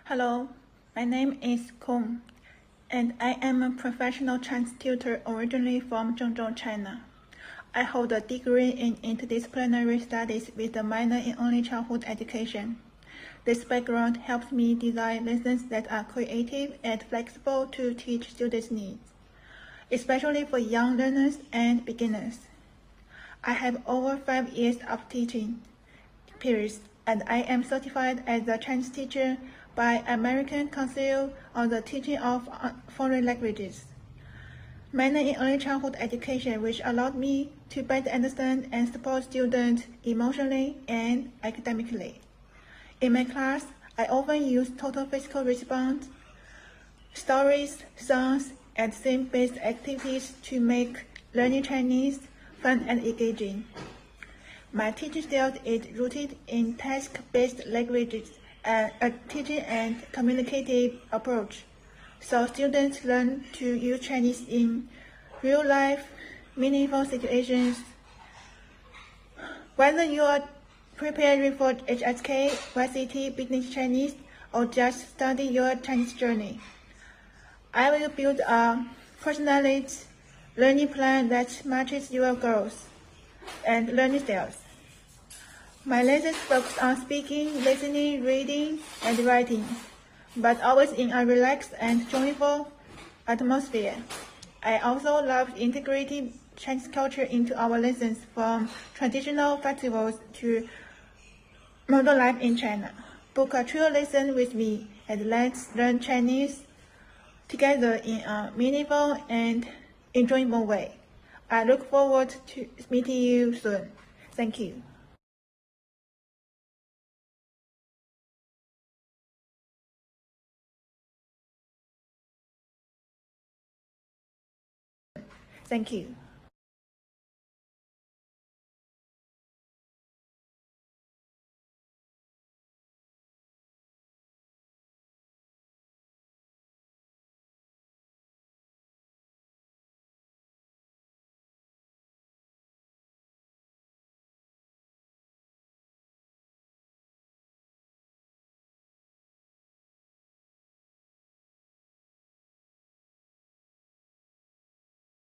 Hello, my name is Kong, and I am a professional Chinese tutor originally from Zhengzhou, China. I hold a degree in interdisciplinary studies with a minor in early childhood education. This background helps me design lessons that are creative and flexible to teach students' needs, especially for young learners and beginners. I have over 5 years of teaching experience, and I am certified as a Chinese teacher by American Council on the Teaching of Foreign Languages. Minor in early childhood education, which allowed me to better understand and support students emotionally and academically. In my class, I often use total physical response, stories, songs, and theme-based activities to make learning Chinese fun and engaging. My teaching style is rooted in task-based languages and a teaching and communicative approach, so students learn to use Chinese in real-life, meaningful situations. Whether you are preparing for HSK, YCT, Business Chinese, or just starting your Chinese journey, I will build a personalized learning plan that matches your goals and learning styles. My lessons focus on speaking, listening, reading, and writing, but always in a relaxed and joyful atmosphere. I also love integrating Chinese culture into our lessons, from traditional festivals to modern life in China. Book a trio lesson with me and let's learn Chinese together in a meaningful and enjoyable way. I look forward to meeting you soon. Thank you. Thank you.